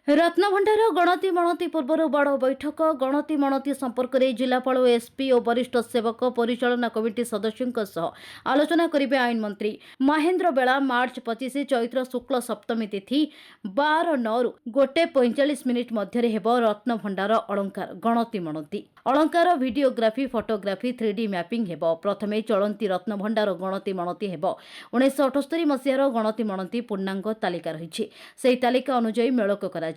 रत्नभण्डार गणति मणति पूर्व बड़ बैठक गणति मणति संपर्क में जिलापाल एसपी और वरिष्ठ सेवक परिचालना कमिटी सदस्यों आलोचना करेंगे आईन मंत्री महेन्द्र बेला मार्च 25 चैत्र शुक्ल सप्तमी तिथि 12:09 1:45 मध्य हेब रत्नभण्डार अलंकार गणति मणति अलंकार भिडियोग्राफी फोटोग्राफी 3D मैपिंग हेब प्रथमे चलती रत्नभण्डार गणति मणति हेब 1978 मसीpraco गणति मणति पूर्णांग तालिका रही से तालिका अनुଯାयी मेलक करा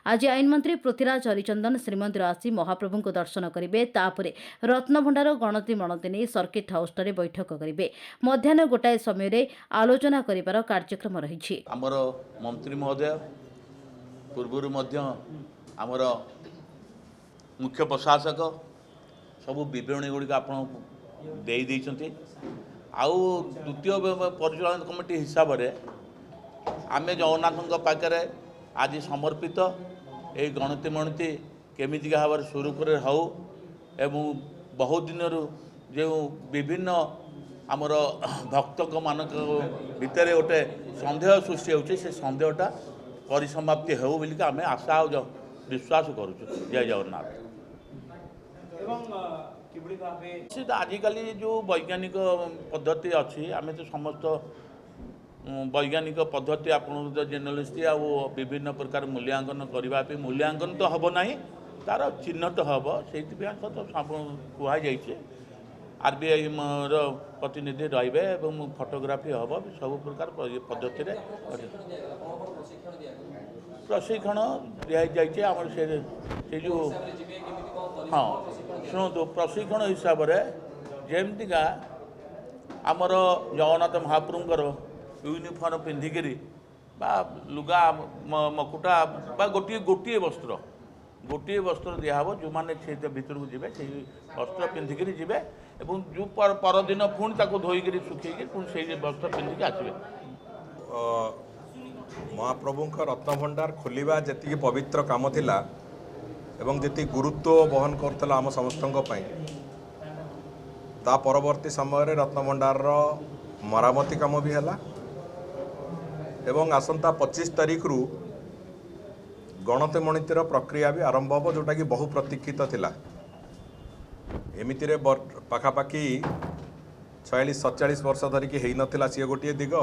आज आईन मंत्री पृथ्वीराज हरिचंदन श्रीमंदिर आसी महाप्रभु को दर्शन करेंगे तापर रत्नभण्डार गणति मणति नहीं सर्किट हाउस बैठक करेंगे मध्याह्न गोटाए समय आलोचना कर कार्यक्रम रही मंत्री महोदय पूर्वर आमर मुख्य प्रशासक सबू विवरणी गुड़िक आप द्वितीय परिचालन कमिटी हिसाब से आम जगन्नाथ पाखे आज समर्पित ये गणति मणति केमिति भाव सुरुखुरे हो एवं बहुत दिन जो विभिन्न आमर भक्त मानक भितर गोटे सन्देह सृष्टि होची से सन्देहटा परिसमाप्ति हो बोलिक आम आशा और विश्वास करुँ। जय जगन्नाथ। आजिकल जो वैज्ञानिक पद्धति अच्छी आम तो समस्त वैज्ञानिक पद्धति आपन जर्नलिस्ट आ विभिन्न प्रकार मूल्यांकन करने मूल्यांकन तो हम ना तार चिन्हट हम से तो कहुई आरबीआई प्रतिनिधि रे फोटोग्राफी हम सब प्रकार पद्धति प्रशिक्षण दी आम से जो हाँ शुणु प्रशिक्षण हिसाब से जमतीका आमर जगन्नाथ महाप्रभुंर यूनिफॉर्म पिंधिकी लुगा मकुटा गोटे गोटे वस्त्र दिहब जो मैंने भितर को जीवे से वस्त्र पिंधिकी जीवे और जो परदिन पुणी ताको धोईक सुखी पुणी से वस्त्र पिंधिकी आसवे। महाप्रभु रत्नभण्डार खोलिबा जी पवित्र काम थिला एवं जी गुरुत्व बहन करता आम समस्त ता परवर्ती समय रत्नभण्डार मरामती काम भी है एवं आसंता 25 तारीख रु गणति मणितिर प्रक्रिया भी आरंभ हो जोटा कि बहु प्रतीक्षित थिला। एमितिरे पाखापाखि 46-47 वर्ष धरिकी है नथिला सी गोटे दिग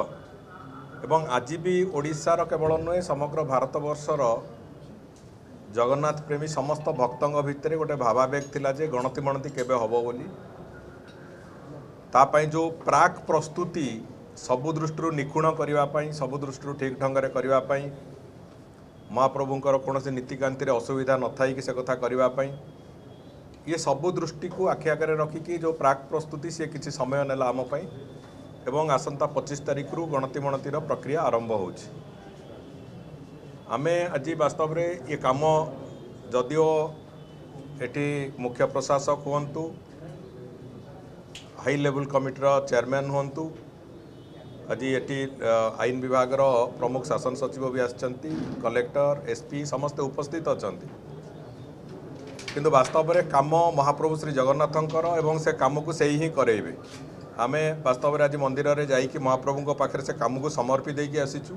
एवं आज भी ओडिशार केवल नुहे समग्र भारतवर्षर जगन्नाथ प्रेमी समस्त भक्तों भितर गोटे भावावेग थिला जे गणति मणति केबे हबो बोली तापाई जो प्राक प्रस्तुति सबु दृष्टि निखुण करने सबु दृष्टि ठीक ढंग से करने महाप्रभुंर कौन से नीतिकांति असुविधा न थी कि से कथा करने ये सबु दृष्टि को आखि आगे रखिकी जो प्राक प्रस्तुति सी किसी समय नेला आम एवं आसंता 25 तारीख रु गणति मणतिर प्रक्रिया आरंभ हो आमे आज वास्तव में ये काम जदिओ एटी मुख्य प्रशासक हुंतु हाई लेवल कमिटर चेयरमैन हुंतु आज ये आईन विभाग प्रमुख शासन सचिव भी आसचंती कलेक्टर एसपी समस्ते उपस्थित अच्छा किंतु वास्तव में काम महाप्रभु श्री जगन्नाथंकर एवं से काम को से ही करेबे आमे वास्तव में आज मंदिर में जाइए महाप्रभु पाखे से काम को समर्पी देकी आसीचु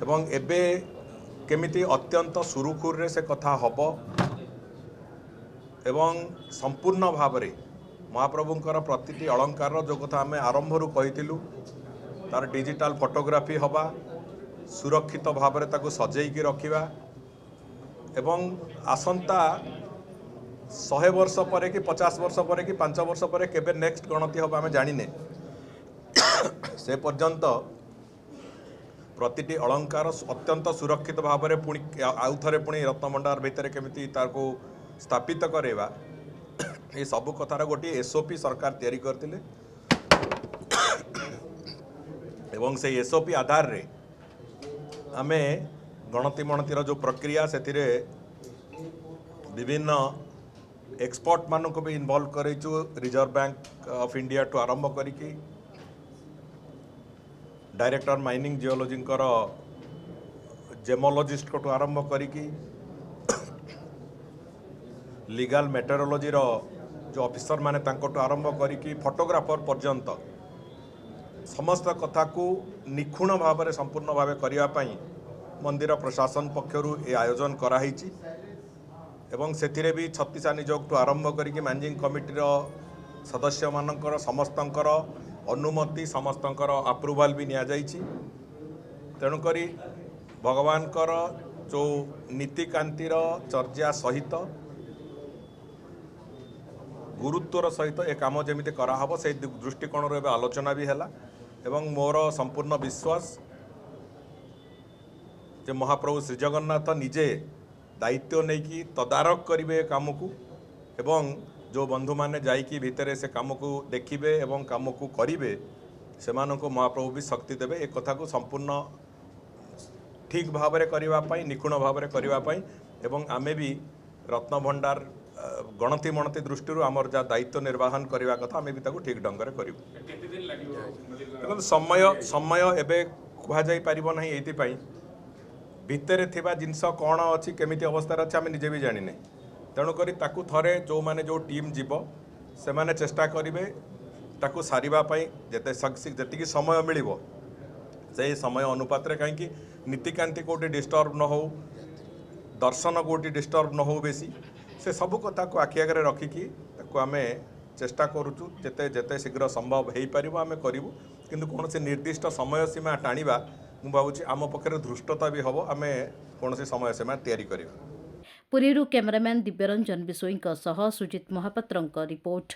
एवं एबे केमिति अत्यंत सुरुखुर से कथा हब एवं संपूर्ण भाव में महाप्रभुंकर प्रति अलंकार जो कथा आम आरंभ कहीलु तार डिजिटल फोटोग्राफी हवा सुरक्षित भाव में ताको सजेकी रखिबा एवं आसंता 100 वर्ष पर कि 50 वर्ष पर कि 5 वर्ष पर केबे नेक्स्ट गणति हम आम जानिने से पर्यंत प्रति अलंकार अत्यंत सुरक्षित भाव में पुणी आउ थे पुणी रत्नभण्डार भितर केमिति ताको स्थापित करेवा ये सबु कथार गोटे एसओपी सरकार तैयारी करथिले एवं से एसओपी आधार रे आमे गणति मणतिर जो प्रक्रिया से विभिन्न एक्सपर्ट मानक भी इन्वॉल्व करेचु रिजर्व बैंक ऑफ इंडिया टू आरंभ करिकी डायरेक्टर माइनिंग जियोलॉजी जेमोलॉजिस्ट को आरंभ करिकी लीगल मेटेरोलॉजी जो ऑफिसर माने तांको आरंभ करिकी फोटोग्राफर पर्यंत समस्त कथा को निखुण भाव में संपूर्ण भाव करने मंदिर प्रशासन पक्षर ये आयोजन कराई एवं से भी 36 निजोग आरंभ करी मैनेजिंग कमिटीर सदस्य मानकर समस्तंकर अनुमति समस्तंकर अप्रूवाल भी निया जाइछि। तेणुकरी भगवान जो नीतिकांतिर चर्चा सहित गुरुत्वर सहित ए काम जमी कराहब से दृष्टिकोण एवं आलोचना भी है एवं मोर संपूर्ण विश्वास जे महाप्रभु श्री जगन्नाथ निजे दायित्व नहीं कि तदारक करेंगे काम को एवं जो बंधु माने जाइकी भितर से काम को देखिए एवं काम को करेंगे से महाप्रभु भी शक्ति देवे एक कथा को संपूर्ण ठीक भाव में करने निपुण भाव में करने एवं आमे भी रत्न भंडार गणति मणति दृष्टि आमर जहाँ दायित्व निर्वाहन करने कथा आमे भी ताको ठीक ढंग से करूँ। देखो समय एवं कहुई ना ये भितर थिबा जिनस कौन अच्छी केमिति अवस्था अच्छे आम निजे भी जानी ना तेणुक थे जो माने जो टीम जीव से माने चेष्टा करेंगे ताकू सारिबाई जी समय मिल से समय अनुपात कहीं नीतिकांति कोटी डिस्टर्ब न हो दर्शन कोटी डिस्टर्ब न हो बेसी से सबू कथा को आखि आगे रखिकी आम चेष्टा करुचु जेते जेते शीघ्र संभव हो पार आम करूँ किंतु कौन से निर्दिष्ट समय सीमा टाणिबा मु भावुची आम पक्षरे धृष्टता भी हम आम कौन से समय सीमा तैयारी करिबा। पुरीरू कैमरामैन दिव्यरंजन बिशोईंक सह सुजित महापात्रंक रिपोर्ट।